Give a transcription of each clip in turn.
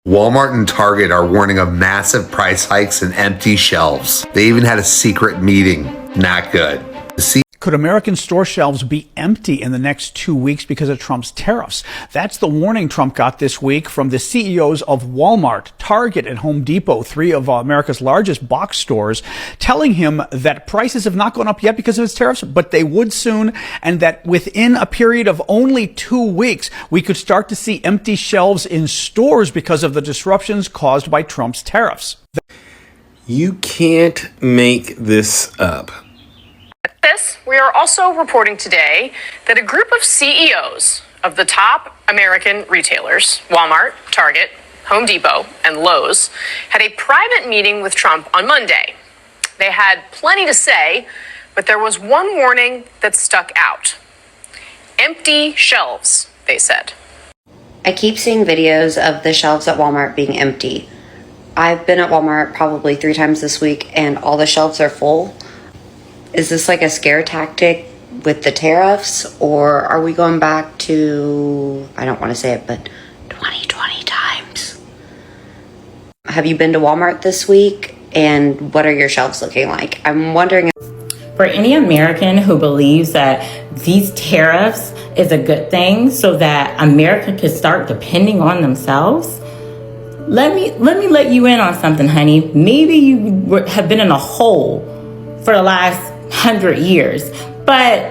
Walmart and Target are warning of massive price hikes and empty shelves. They even had a secret meeting. Not good. Could American store shelves be empty in the next 2 weeks because of Trump's tariffs? That's the warning Trump got this week from the CEOs of Walmart, Target, and Home Depot, three of America's largest box stores, telling him that prices have not gone up yet because of his tariffs, but they would soon, and that within a period of only 2 weeks, we could start to see empty shelves in stores because of the disruptions caused by Trump's tariffs. You can't make this up. We are also reporting today that a group of CEOs of the top American retailers, Walmart, Target, Home Depot, and Lowe's, had a private meeting with Trump on Monday. They had plenty to say, but there was one warning that stuck out. Empty shelves, they said. I keep seeing videos of the shelves at Walmart being empty. I've been at Walmart probably 3 times this week and all the shelves are full. Is this like a scare tactic with the tariffs, or are we going back to, I don't want to say it, but 2020 times? Have you been to Walmart this week, and what are your shelves looking like? I'm wondering. For any American who believes that these tariffs is a good thing so that America can start depending on themselves, let me let you in on something, honey. Maybe you have been in a hole for the last 100 years, but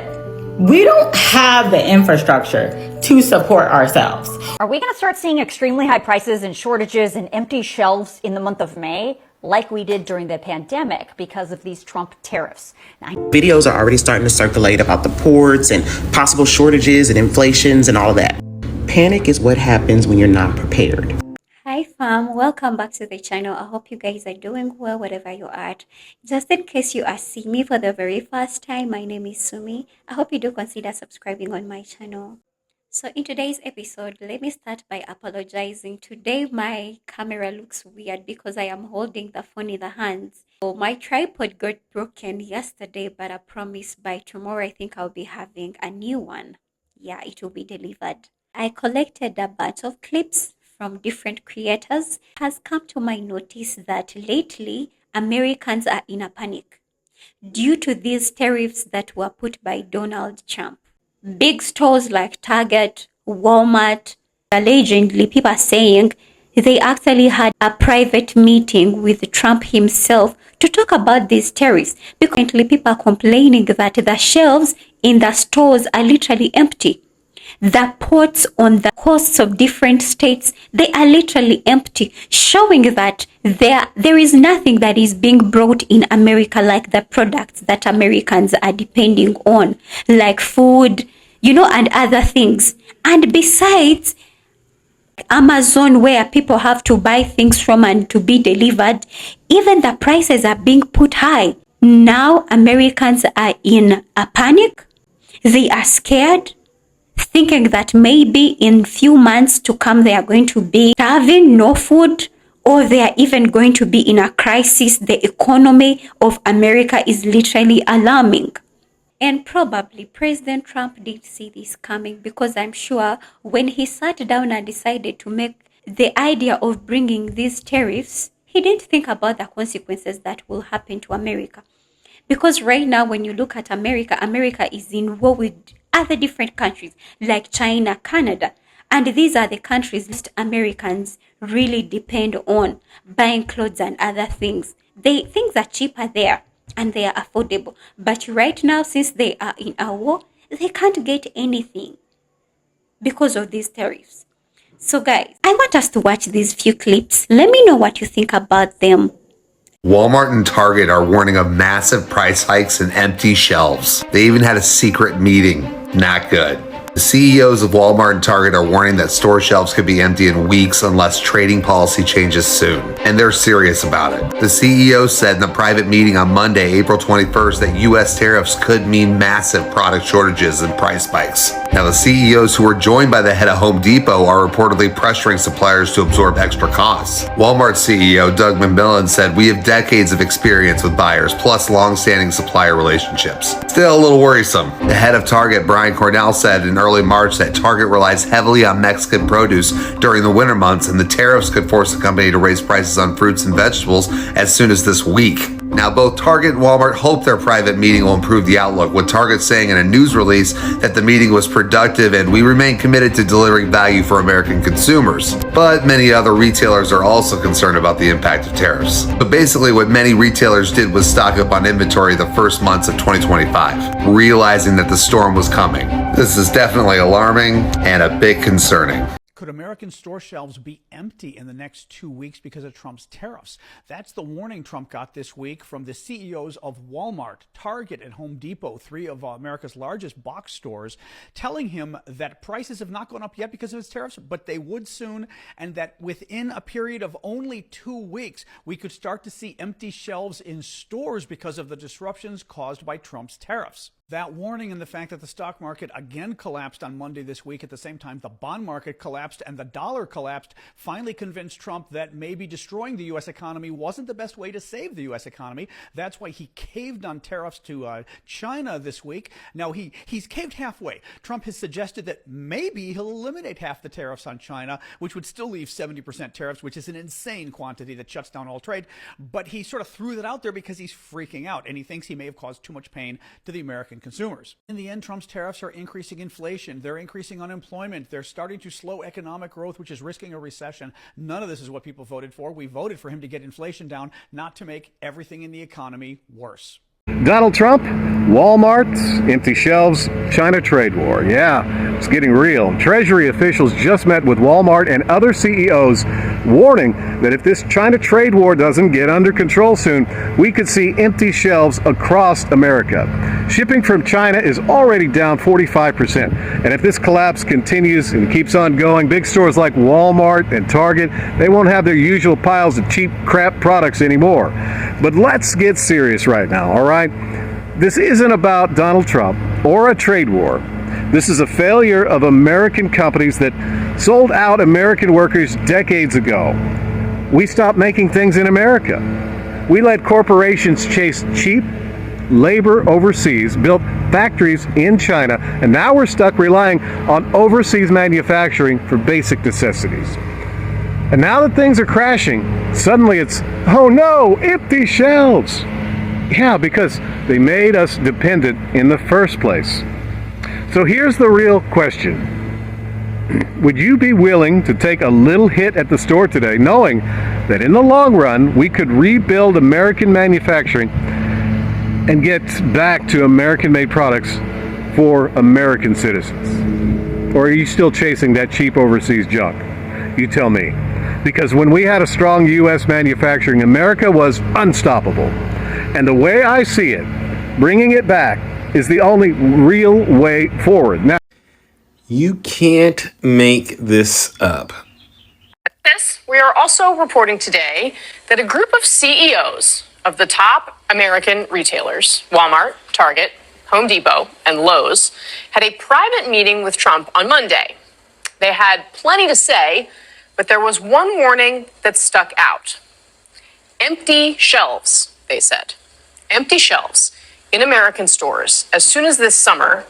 we don't have the infrastructure to support ourselves. Are we going to start seeing extremely high prices and shortages and empty shelves in the month of May, like we did during the pandemic because of these Trump tariffs? Videos are already starting to circulate about the ports and possible shortages and inflations and all of that. Panic is what happens when you're not prepared. Hi fam, welcome back to the channel. I hope you guys are doing well wherever you're at. Just in case you are seeing me for the very first time, my name is Sumi. I hope you do consider subscribing on my channel. So in today's episode, let me start by apologizing. Today my camera looks weird because I am holding the phone in the hands. So my tripod got broken yesterday, but I promise by tomorrow I think I'll be having a new one. Yeah, it will be delivered. I collected a bunch of clips from different creators. It has come to my notice that lately Americans are in a panic due to these tariffs that were put by Donald Trump. Big stores like Target, Walmart, allegedly people are saying they actually had a private meeting with Trump himself to talk about these tariffs, because people are complaining that the shelves in the stores are literally empty. The ports on the coasts of different states, they are literally empty, showing that there is nothing that is being brought in America like the products that Americans are depending on, like food, and other things. And besides, Amazon, where people have to buy things from and to be delivered, even the prices are being put high. Now Americans are in a panic. They are scared, thinking that maybe in few months to come they are going to be starving, no food, or they are even going to be in a crisis. The economy of America is literally alarming. And probably President Trump did see this coming, because I'm sure when he sat down and decided to make the idea of bringing these tariffs, he didn't think about the consequences that will happen to America. Because right now, when you look at America, America is in war with other different countries like China, Canada. And these are the countries that Americans really depend on, buying clothes and other things. Things are cheaper there and they are affordable. But right now, since they are in a war, they can't get anything because of these tariffs. So guys, I want us to watch these few clips. Let me know what you think about them. Walmart and Target are warning of massive price hikes and empty shelves. They even had a secret meeting. Not good. The CEOs of Walmart and Target are warning that store shelves could be empty in weeks unless trading policy changes soon. And they're serious about it. The CEO said in a private meeting on Monday, April 21st, that U.S. tariffs could mean massive product shortages and price spikes. Now, the CEOs who were joined by the head of Home Depot are reportedly pressuring suppliers to absorb extra costs. Walmart CEO Doug McMillon said, "We have decades of experience with buyers, plus long-standing supplier relationships." Still a little worrisome. The head of Target, Brian Cornell, said in early March that Target relies heavily on Mexican produce during the winter months, and the tariffs could force the company to raise prices on fruits and vegetables as soon as this week. Now, both Target and Walmart hope their private meeting will improve the outlook, with Target saying in a news release that the meeting was productive and we remain committed to delivering value for American consumers. But many other retailers are also concerned about the impact of tariffs. But basically, what many retailers did was stock up on inventory the first months of 2025, realizing that the storm was coming. This is definitely alarming and a bit concerning. Could American store shelves be empty in the next 2 weeks because of Trump's tariffs? That's the warning Trump got this week from the CEOs of Walmart, Target, and Home Depot, three of America's largest box stores, telling him that prices have not gone up yet because of his tariffs, but they would soon, and that within a period of only 2 weeks, we could start to see empty shelves in stores because of the disruptions caused by Trump's tariffs. That warning and the fact that the stock market again collapsed on Monday this week, at the same time the bond market collapsed and the dollar collapsed, finally convinced Trump that maybe destroying the U.S. economy wasn't the best way to save the U.S. economy. That's why he caved on tariffs to China this week. Now, he's caved halfway. Trump has suggested that maybe he'll eliminate half the tariffs on China, which would still leave 70% tariffs, which is an insane quantity that shuts down all trade. But he sort of threw that out there because he's freaking out, and he thinks he may have caused too much pain to the American consumers. In the end, Trump's tariffs are increasing inflation. They're increasing unemployment. They're starting to slow economic growth, which is risking a recession. None of this is what people voted for. We voted for him to get inflation down, not to make everything in the economy worse. Donald Trump, Walmart, empty shelves, China trade war. Yeah, it's getting real. Treasury officials just met with Walmart and other CEOs, warning that if this China trade war doesn't get under control soon, we could see empty shelves across America. Shipping from China is already down 45%. And if this collapse continues and keeps on going, big stores like Walmart and Target, they won't have their usual piles of cheap crap products anymore. But let's get serious right now, all right? This isn't about Donald Trump or a trade war. This is a failure of American companies that sold out American workers decades ago. We stopped making things in America. We let corporations chase cheap labor overseas, built factories in China, and now we're stuck relying on overseas manufacturing for basic necessities. And now that things are crashing, suddenly it's, oh no, empty shelves. Yeah, because they made us dependent in the first place. So here's the real question. Would you be willing to take a little hit at the store today, knowing that in the long run, we could rebuild American manufacturing and get back to American-made products for American citizens? Or are you still chasing that cheap overseas junk? You tell me. Because when we had a strong U.S. manufacturing, America was unstoppable. And the way I see it, bringing it back is the only real way forward. Now, You can't make this up. We are also reporting today that a group of CEOs of the top American retailers, Walmart, Target, Home Depot, and Lowe's, had a private meeting with Trump on Monday. They had plenty to say, but there was one warning that stuck out. Empty shelves, they said. Empty shelves in American stores as soon as this summer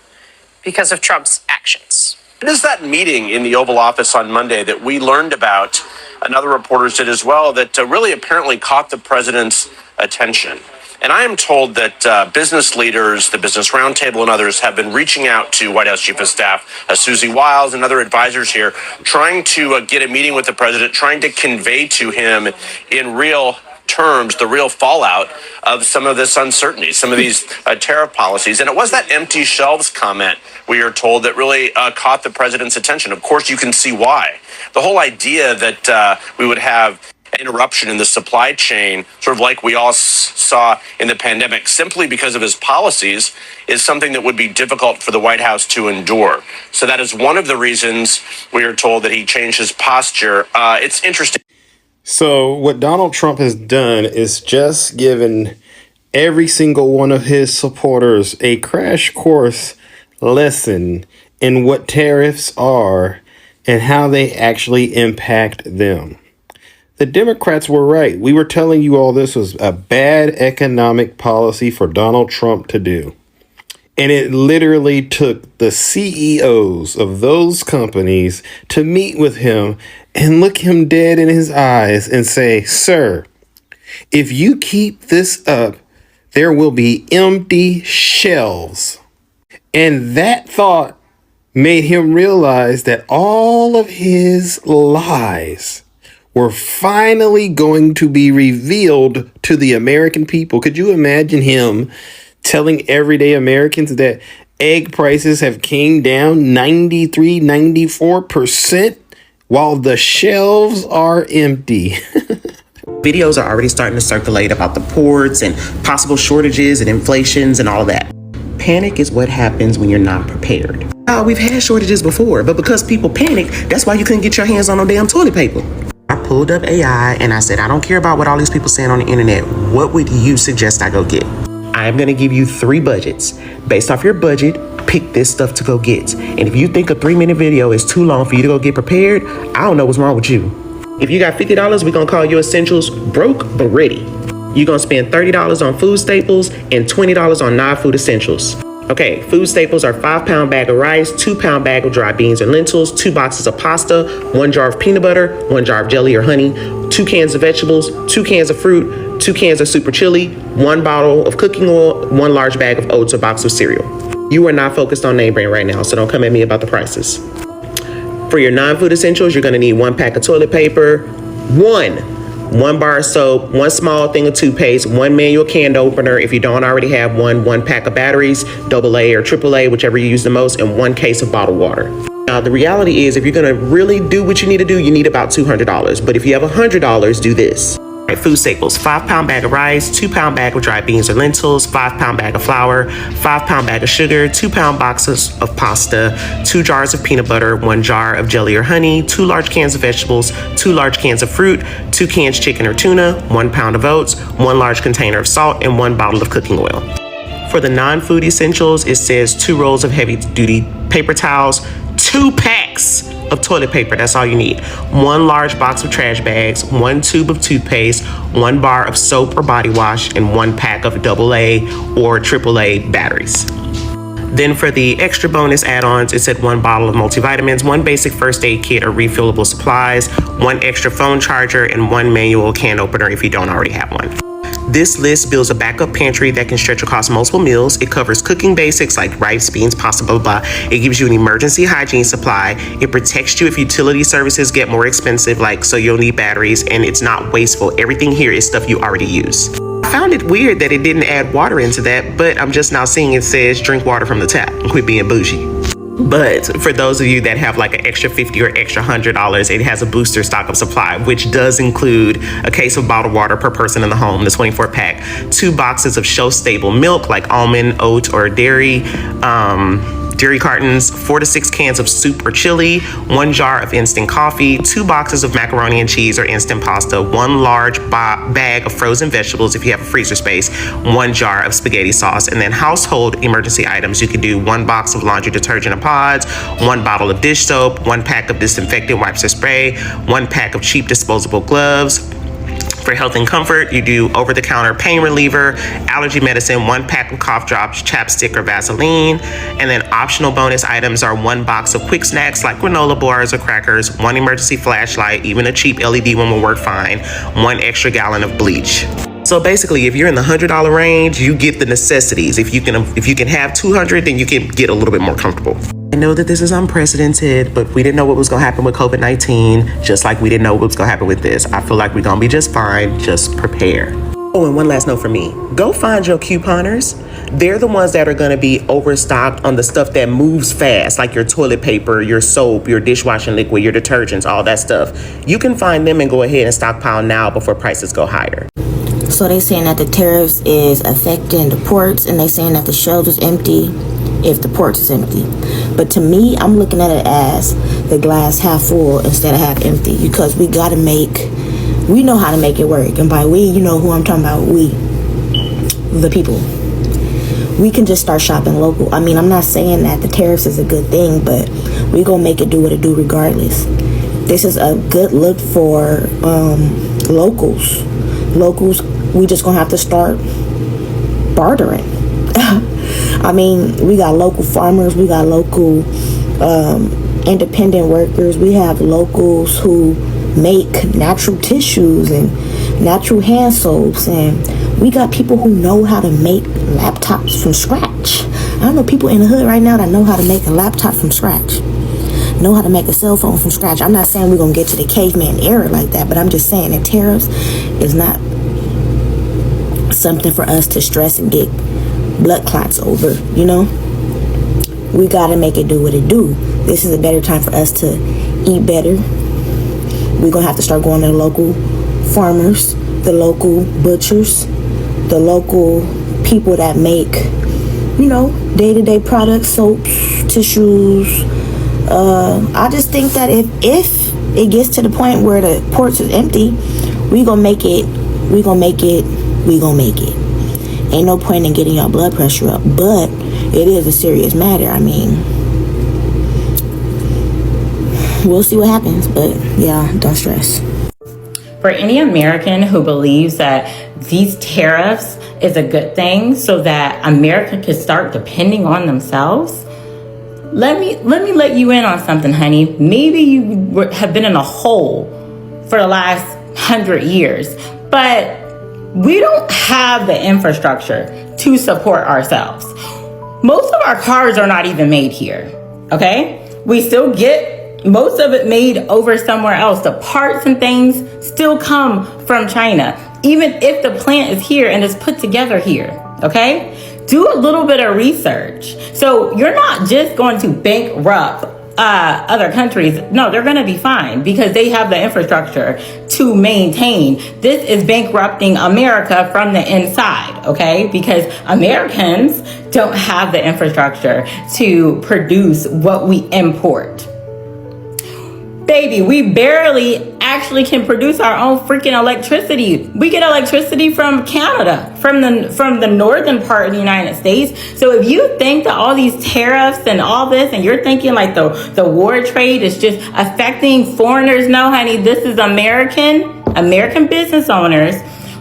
because of Trump's actions. It is that meeting in the Oval Office on Monday that we learned about, and other reporters did as well, that really apparently caught the president's attention. And I am told that business leaders, the Business Roundtable and others have been reaching out to White House Chief of Staff Susie Wiles and other advisors here, trying to get a meeting with the president, trying to convey to him in real terms the real fallout of some of this uncertainty, some of these tariff policies. And it was that empty shelves comment, we are told, that really caught the president's attention. Of course, you can see why. The whole idea that we would have interruption in the supply chain, sort of like we all saw in the pandemic, simply because of his policies, is something that would be difficult for the White House to endure. So that is one of the reasons we are told that he changed his posture. It's interesting. So what Donald Trump has done is just given every single one of his supporters a crash course lesson and what tariffs are and how they actually impact them. The Democrats were right. We were telling you all this was a bad economic policy for Donald Trump to do. And it literally took the CEOs of those companies to meet with him and look him dead in his eyes and say, "Sir, if you keep this up, there will be empty shelves." And that thought made him realize that all of his lies were finally going to be revealed to the American people. Could you imagine him telling everyday Americans that egg prices have came down 93, 94% while the shelves are empty? Videos are already starting to circulate about the ports and possible shortages and inflations and all of that. Panic is what happens when you're not prepared. We've had shortages before, but because people panic, that's why you couldn't get your hands on no damn toilet paper. I pulled up AI and I said, I don't care about what all these people saying on the internet. What would you suggest I go get? I'm going to give you 3 budgets. Based off your budget, pick this stuff to go get. And if you think a 3-minute video is too long for you to go get prepared, I don't know what's wrong with you. If you got $50, we're going to call your essentials broke but ready. You're going to spend $30 on food staples and $20 on non-food essentials. Okay, food staples are 5-pound bag of rice, 2-pound bag of dry beans or lentils, 2 boxes of pasta, 1 jar of peanut butter, 1 jar of jelly or honey, 2 cans of vegetables, 2 cans of fruit, 2 cans of super chili, 1 bottle of cooking oil, 1 large bag of oats or box of cereal. You are not focused on name brand right now, so don't come at me about the prices. For your non-food essentials, you're gonna need 1 pack of toilet paper, 1 bar of soap, 1 small thing of toothpaste, 1 manual can opener if you don't already have 1 pack of batteries, AA or AAA, whichever you use the most, and 1 case of bottled water. Now, the reality is if you're gonna really do what you need to do, you need about $200. But if you have $100, do this. All right, food staples, 5-pound bag of rice, 2-pound bag of dry beans or lentils, 5-pound bag of flour, 5-pound bag of sugar, 2-pound boxes of pasta, 2 jars of peanut butter, 1 jar of jelly or honey, 2 large cans of vegetables, 2 large cans of fruit, 2 cans chicken or tuna, 1 pound of oats, 1 large container of salt, and 1 bottle of cooking oil. For the non-food essentials, it says 2 rolls of heavy-duty paper towels, 2 packs of toilet paper, that's all you need, 1 large box of trash bags, 1 tube of toothpaste, 1 bar of soap or body wash, and 1 pack of AA or AAA batteries. Then for the extra bonus add-ons, it said 1 bottle of multivitamins, 1 basic first aid kit or refillable supplies, 1 extra phone charger, and 1 manual can opener if you don't already have one. This list builds a backup pantry that can stretch across multiple meals. It covers cooking basics like rice, beans, pasta, blah, blah, blah. It gives you an emergency hygiene supply. It protects you if utility services get more expensive, like so you'll need batteries, and it's not wasteful. Everything here is stuff you already use. I found it weird that it didn't add water into that, but I'm just now seeing it says drink water from the tap and quit being bougie. But for those of you that have like an extra $50 or extra $100, it has a booster stock of supply, which does include a case of bottled water per person in the home, the 24 pack, 2 boxes of show-stable milk like almond, oat, or dairy cartons, 4 to 6 cans of soup or chili, 1 jar of instant coffee, 2 boxes of macaroni and cheese or instant pasta, 1 large bag of frozen vegetables if you have a freezer space, 1 jar of spaghetti sauce, and then household emergency items. You can do 1 box of laundry detergent in pods, 1 bottle of dish soap, 1 pack of disinfectant wipes or spray, 1 pack of cheap disposable gloves. For health and comfort, you do over-the-counter pain reliever, allergy medicine, 1 pack of cough drops, chapstick, or Vaseline. And then optional bonus items are 1 box of quick snacks like granola bars or crackers, 1 emergency flashlight, even a cheap LED one will work fine, 1 extra gallon of bleach. So basically, if you're in the $100 range, you get the necessities. If you can have $200, then you can get a little bit more comfortable. I know that this is unprecedented, but we didn't know what was going to happen with COVID-19, just like we didn't know what was going to happen with this. I feel like we're going to be just fine. Just prepare. Oh, and one last note for me. Go find your couponers. They're the ones that are going to be overstocked on the stuff that moves fast, like your toilet paper, your soap, your dishwashing liquid, your detergents, all that stuff. You can find them and go ahead and stockpile now before prices go higher. So they saying that the tariffs is affecting the ports, and they saying that the shelves is empty if the ports is empty. But to me, I'm looking at it as the glass half full instead of half empty, because we know how to make it work. And by we, you know who I'm talking about, we, the people. we can just start shopping local. I mean, I'm not saying that the tariffs is a good thing, but we gonna make it do what it do regardless. This is a good look for locals. Locals, we just gonna have to start bartering. I mean, we got local farmers, we got local independent workers, we have locals who make natural tissues and natural hand soaps, and we got people who know how to make laptops from scratch. I know people in the hood right now that know how to make a laptop from scratch, know how to make a cell phone from scratch. I'm not saying we're gonna get to the caveman era like that, but I'm just saying that tariffs is not something for us to stress and get blood clots over, you know? We gotta make it do what it do. This is a better time for us to eat better. We're gonna have to start going to the local farmers, the local butchers, the local people that make, you know, day-to-day products, soaps, tissues. I just think that if it gets to the point where the ports is empty, we gonna make it. Ain't no point in getting your blood pressure up, but it is a serious matter. I mean, we'll see what happens, but yeah, don't stress. For any American who believes that these tariffs is a good thing so that America can start depending on themselves, let me let you in on something, honey. Maybe you have been in a hole for the last 100 years, but we don't have the infrastructure to support ourselves. Most of our cars are not even made here, okay? We still get most of it made over somewhere else. The parts and things still come from China, even if the plant is here and is put together here, okay? Do a little bit of research. So you're not just going to bankrupt other countries. No, they're going to be fine because they have the infrastructure to maintain. This is bankrupting America from the inside, okay? Because Americans don't have the infrastructure to produce what we import. Baby, we barely actually can produce our own freaking electricity. We get electricity from Canada, from the northern part of the United States. So if you think that all these tariffs and all this, and you're thinking like the war trade is just affecting foreigners, no, honey, this is American business owners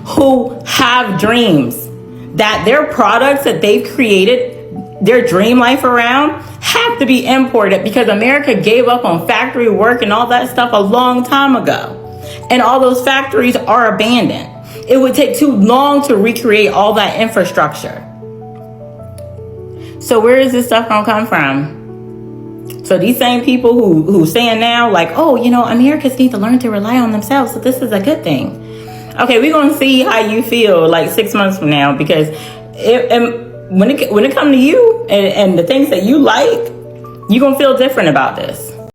who have dreams that their products that they've created their dream life around have to be imported because America gave up on factory work and all that stuff a long time ago. And all those factories are abandoned. It would take too long to recreate all that infrastructure. So where is this stuff gonna come from? So these same people who saying now like, oh, you know, Americans need to learn to rely on themselves, so this is a good thing. Okay, we're gonna see how you feel like 6 months from now, because when it comes to you and the things that you like, you're gonna feel different about this.